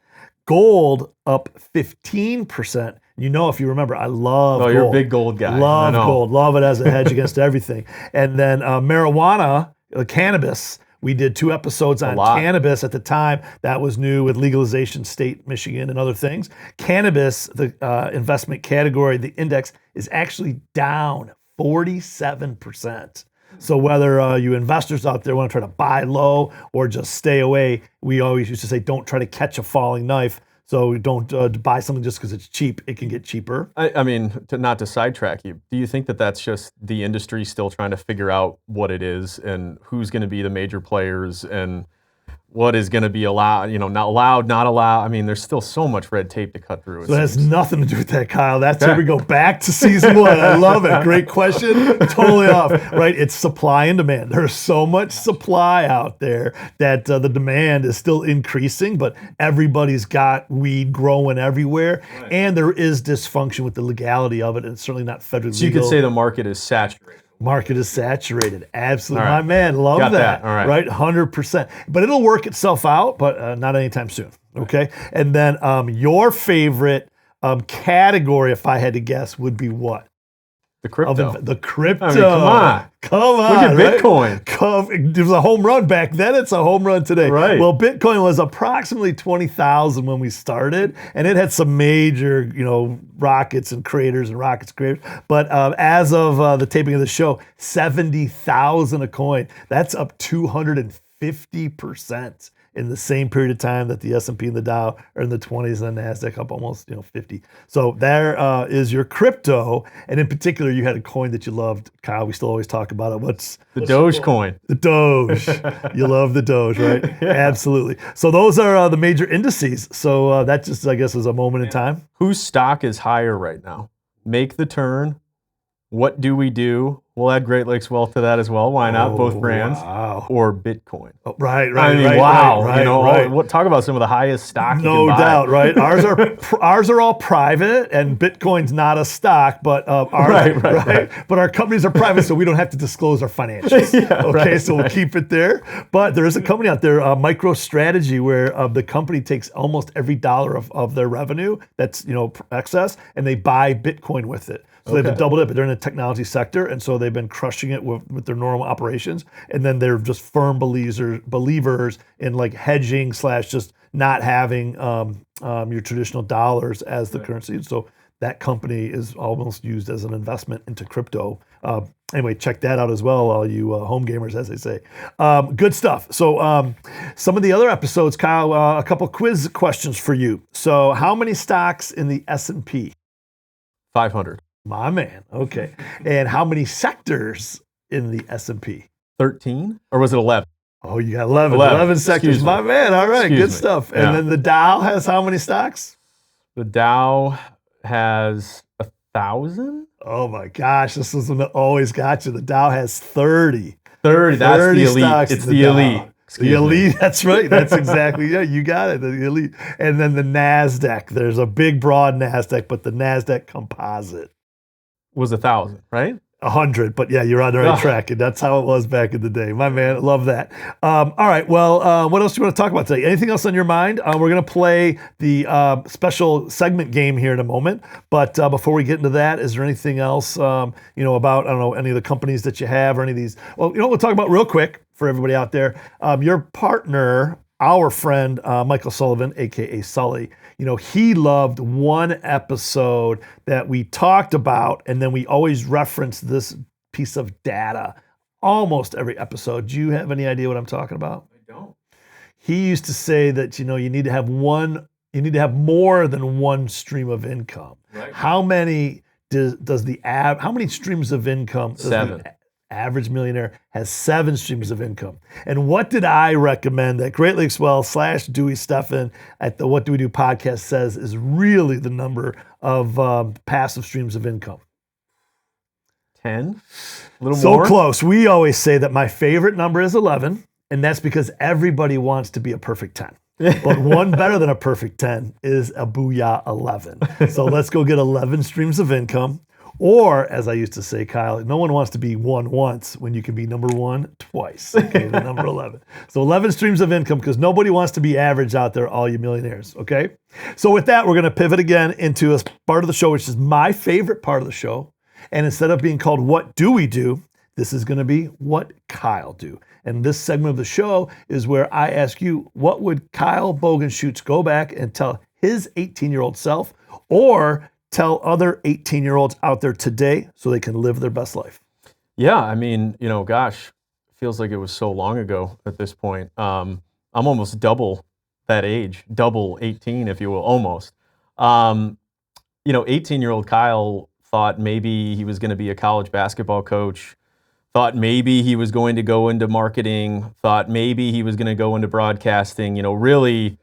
Gold up 15%. If you remember, I love gold. Oh, you're a big gold guy. Love gold. Love it as a hedge against everything. And then marijuana, cannabis, we did 2 episodes on cannabis at the time. That was new with legalization, state Michigan and other things. Cannabis, the investment category, the index is actually down 47%. So whether you investors out there want to try to buy low or just stay away, we always used to say, don't try to catch a falling knife. So don't buy something just because it's cheap. It can get cheaper. I mean, not to sidetrack you, do you think that that's just the industry still trying to figure out what it is and who's going to be the major players and what is going to be allowed, not allowed, not allowed. I mean, there's still so much red tape to cut through. So it has nothing to do with that, Kyle. That's where we go back to season 1. I love it. Great question. Totally off, right? It's supply and demand. There's so much supply out there that the demand is still increasing, but everybody's got weed growing everywhere. Right. And there is dysfunction with the legality of it, and it's certainly not federally legal. So you could say the market is saturated. Market is saturated. Absolutely. Right. My man, love Got that. All right. Right? 100%. But it'll work itself out, but not anytime soon. Okay? And then your favorite category, if I had to guess, would be what? The crypto. The crypto. I mean, come on. Look at Bitcoin. It was a home run back then. It's a home run today. Right. Well, Bitcoin was approximately 20,000 when we started, and it had some major, rockets and craters and rockets craters. But as of the taping of the show, 70,000 a coin. That's up 250%. In the same period of time that the S&P and the Dow are in the 20s and the NASDAQ up almost 50. So there is your crypto. And in particular, you had a coin that you loved, Kyle. We still always talk about it. What's the Dogecoin? The Doge. You love the Doge, right? Yeah. Absolutely. So those are the major indices. So that just, I guess, is a moment in time. Whose stock is higher right now? Make the turn. What do we do? We'll add Great Lakes Wealth to that as well. Why not? Both brands. Wow. Or Bitcoin. Oh, right. I mean, wow. Talk about some of the highest stock no doubt, right? Ours are all private, and Bitcoin's not a stock, but right. But our companies are private, so we don't have to disclose our financials. So we'll keep it there. But there is a company out there, MicroStrategy, where the company takes almost every dollar of their revenue that's excess, and they buy Bitcoin with it. So they've doubled it, but they're in the technology sector, and so they've been crushing it with their normal operations. And then they're just firm believers in like hedging / just not having your traditional dollars as the currency. And so that company is almost used as an investment into crypto. Anyway, check that out as well, all you home gamers, as they say. Good stuff. So some of the other episodes, Kyle, a couple quiz questions for you. So how many stocks in the S&P? 500. My man. Okay. And how many sectors in the S&P? 13? Or was it 11? Oh, you got 11 sectors. My man. All right. Good stuff. Yeah. And then the Dow has how many stocks? The Dow has 1,000? Oh my gosh. This is one that always got you. The Dow has 30. 30. That's the elite. It's the elite. The elite, that's right. That's exactly, you got it, the elite. And then the NASDAQ. There's a big, broad NASDAQ, but the NASDAQ composite was 1,000, right? 100, but yeah, you're on the right track, and that's how it was back in the day. My man, love that. All right, well, what else do you want to talk about today? Anything else on your mind? We're going to play the special segment game here in a moment, but before we get into that, is there anything else, about, I don't know, any of the companies that you have or any of these? Well, we'll talk about real quick for everybody out there. Your partner, our friend, Michael Sullivan, AKA Sully, he loved one episode that we talked about, and then we always reference this piece of data almost every episode. Do you have any idea what I'm talking about? I don't. He used to say that, you need to have more than one stream of income. Right. How many how many streams of income? 7. Average millionaire has 7 streams of income. And what did I recommend that Great Lakes Wealth / Dewey Stephan at the What Do We Do podcast says is really the number of passive streams of income? 10? A little so more? So close. We always say that my favorite number is 11, and that's because everybody wants to be a perfect 10. But one better than a perfect 10 is a booyah 11. So let's go get 11 streams of income. Or, as I used to say, Kyle, no one wants to be one once when you can be number 1 twice. Okay, the number 11. So 11 streams of income, because nobody wants to be average out there, all you millionaires, okay? So with that, we're going to pivot again into a part of the show, which is my favorite part of the show. And instead of being called What Do We Do, this is going to be What Kyle Do. And this segment of the show is where I ask you, what would Kyle Bogenschutz go back and tell his 18-year-old self, or tell other 18-year-olds out there today so they can live their best life? Yeah, I mean, gosh, feels like it was so long ago at this point. I'm almost double that age, double 18, if you will, almost. 18-year-old Kyle thought maybe he was going to be a college basketball coach, thought maybe he was going to go into marketing, thought maybe he was going to go into broadcasting, really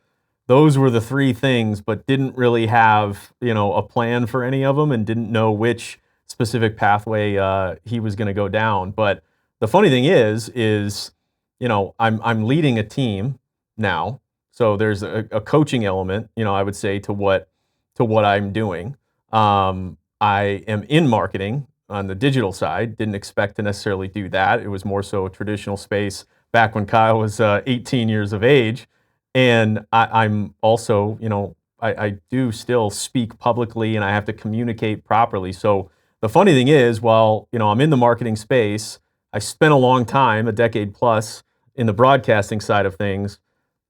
those were the three things, but didn't really have, a plan for any of them and didn't know which specific pathway he was going to go down. But the funny thing is, I'm leading a team now. So there's a coaching element, I would say to what I'm doing. I am in marketing on the digital side. Didn't expect to necessarily do that. It was more so a traditional space back when Kyle was 18 years of age. And I'm also, I do still speak publicly and I have to communicate properly. So the funny thing is, while, I'm in the marketing space, I spent a long time, a decade plus, in the broadcasting side of things.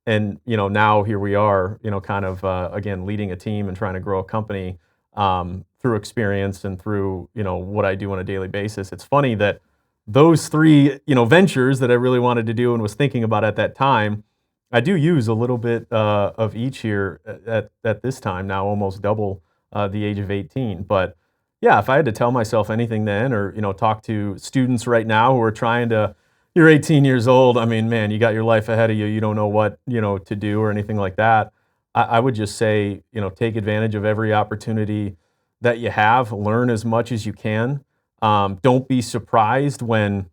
And, now here we are, kind of, again, leading a team and trying to grow a company through experience and through, what I do on a daily basis. It's funny that those three, ventures that I really wanted to do and was thinking about at that time, I do use a little bit of each here at this time now, almost double the age of 18. But yeah, if I had to tell myself anything then, or, talk to students right now who are trying to, you're 18 years old. I mean, man, you got your life ahead of you. You don't know what, to do or anything like that. I would just say, take advantage of every opportunity that you have. Learn as much as you can. Don't be surprised when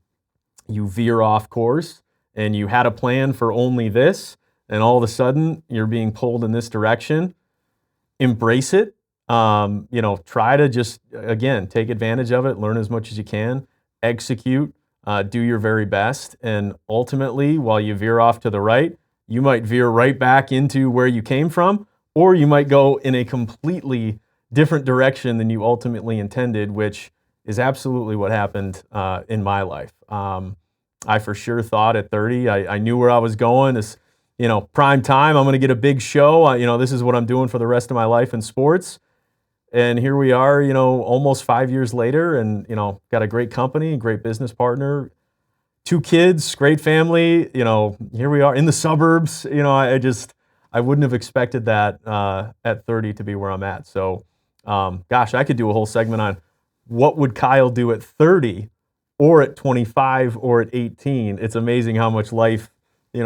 you veer off course and you had a plan for only this, and all of a sudden you're being pulled in this direction. Embrace it. Try to just, again, take advantage of it, learn as much as you can, execute, do your very best. And ultimately, while you veer off to the right, you might veer right back into where you came from, or you might go in a completely different direction than you ultimately intended, which is absolutely what happened in my life. I for sure thought at 30, I knew where I was going. As prime time, I'm going to get a big show. This is what I'm doing for the rest of my life in sports. And here we are, almost 5 years later, and got a great company, great business partner, 2 kids, great family. Here we are in the suburbs. I wouldn't have expected that at 30 to be where I'm at. So, gosh, I could do a whole segment on what would Kyle do at 30 or at 25 or at 18. It's amazing how much life,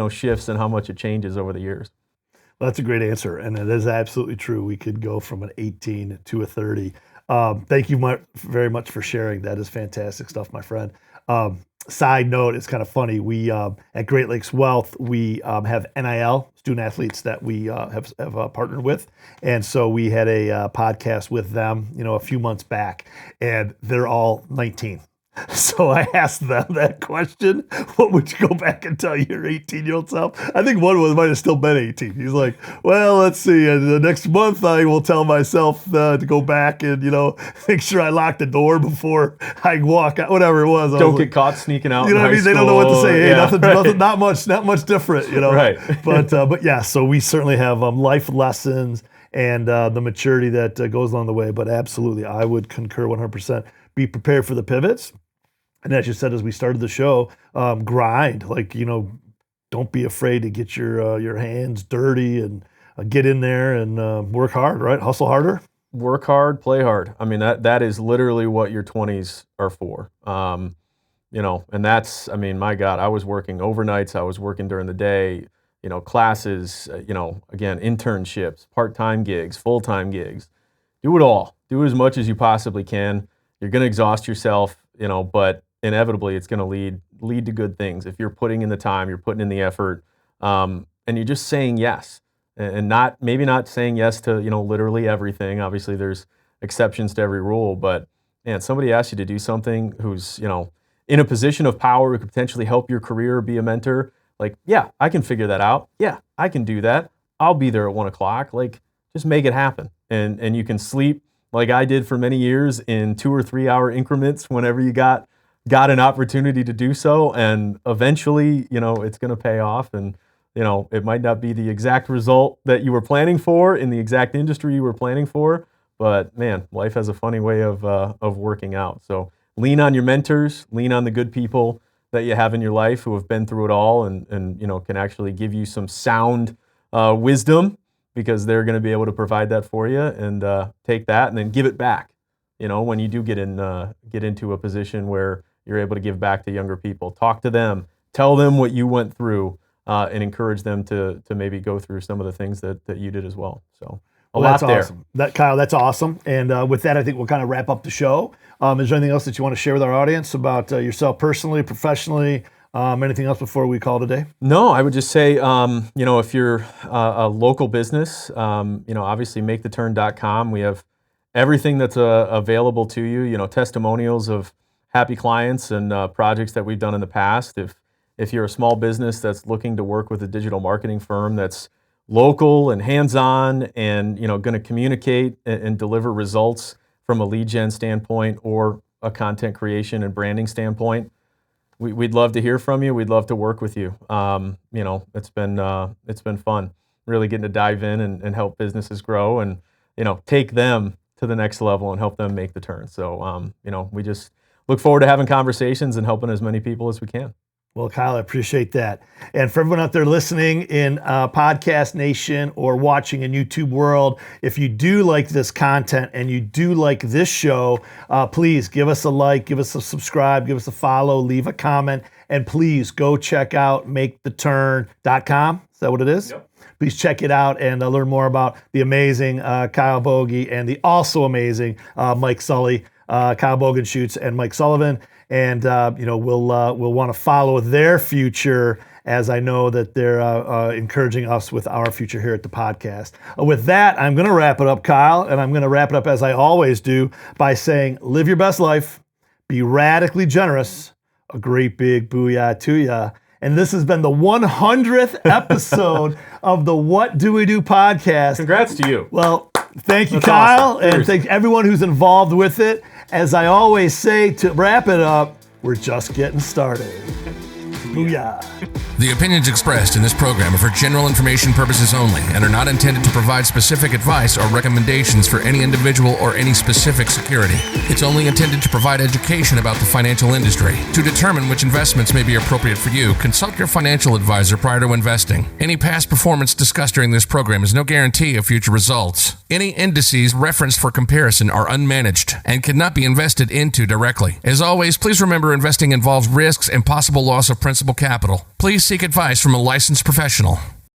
shifts and how much it changes over the years. Well, that's a great answer, and it is absolutely true. We could go from an 18 to a 30. Thank you very much for sharing. That is fantastic stuff, my friend. Side note, it's kind of funny. We at Great Lakes Wealth, we have NIL student athletes that we have partnered with, and so we had a podcast with them, a few months back, and they're all 19. So I asked them that question: what would you go back and tell your 18-year-old self? I think one might have still been 18. He's like, well, let's see. The next month I will tell myself to go back and make sure I lock the door before I walk out. Whatever it was. Don't get caught sneaking out. You know what I mean? They don't know what to say. Hey, yeah, nothing, not much different. Right. But yeah. So we certainly have life lessons and the maturity that goes along the way. But absolutely, I would concur 100%. Be prepared for the pivots. And as you said, as we started the show, grind. Don't be afraid to get your hands dirty and get in there and work hard, right? Hustle harder. Work hard, play hard. I mean, that is literally what your 20s are for. And that's, my God, I was working overnights. I was working during the day, classes, again, internships, part-time gigs, full-time gigs. Do it all. Do as much as you possibly can. You're going to exhaust yourself, but inevitably it's going to lead to good things. If you're putting in the time, you're putting in the effort, and you're just saying yes, and maybe not saying yes to, literally everything. Obviously there's exceptions to every rule, but man, somebody asks you to do something who's, in a position of power who could potentially help your career, be a mentor. Like, yeah, I can figure that out. Yeah, I can do that. I'll be there at 1:00. Like, just make it happen. And you can sleep like I did for many years in 2 or 3 hour increments whenever you got an opportunity to do so, and eventually, it's going to pay off, and, it might not be the exact result that you were planning for in the exact industry you were planning for, but man, life has a funny way of working out. So lean on your mentors, lean on the good people that you have in your life who have been through it all and can actually give you some sound wisdom, because they're going to be able to provide that for you, and take that and then give it back. When you do get into a position where you're able to give back to younger people. Talk to them, tell them what you went through, and encourage them to maybe go through some of the things that you did as well. So a lot that's there. Awesome. Kyle, that's awesome. And with that, I think we'll kind of wrap up the show. Is there anything else that you want to share with our audience about yourself personally, professionally? Anything else before we call today? No, I would just say, if you're a local business, obviously maketheturn.com. We have everything that's available to you, testimonials of happy clients and projects that we've done in the past. If you're a small business that's looking to work with a digital marketing firm that's local and hands-on and, going to communicate and deliver results from a lead gen standpoint or a content creation and branding standpoint, we'd love to hear from you. We'd love to work with you. It's been fun really getting to dive in and help businesses grow and, take them to the next level and help them make the turn. So, we just look forward to having conversations and helping as many people as we can. Well, Kyle, I appreciate that. And for everyone out there listening in Podcast Nation or watching in YouTube world, if you do like this content and you do like this show, please give us a like, give us a subscribe, give us a follow, leave a comment, and please go check out maketheturn.com. Is that what it is? Yep. Please check it out and learn more about the amazing Kyle Bogey and the also amazing Mike Sully, Kyle Bogenschutz and Mike Sullivan. And, we'll want to follow their future, as I know that they're encouraging us with our future here at the podcast. With that, I'm going to wrap it up, Kyle, and I'm going to wrap it up as I always do by saying, live your best life, be radically generous, a great big booyah to ya. And this has been the 100th episode of the What Do We Do podcast. Congrats to you. Well, thank you, That's Kyle, awesome. and thank everyone who's involved with it. As I always say, to wrap it up, we're just getting started. Booyah. The opinions expressed in this program are for general information purposes only and are not intended to provide specific advice or recommendations for any individual or any specific security. It's only intended to provide education about the financial industry. To determine which investments may be appropriate for you, consult your financial advisor prior to investing. Any past performance discussed during this program is no guarantee of future results. Any indices referenced for comparison are unmanaged and cannot be invested into directly. As always, please remember investing involves risks and possible loss of principal capital. Please seek advice from a licensed professional.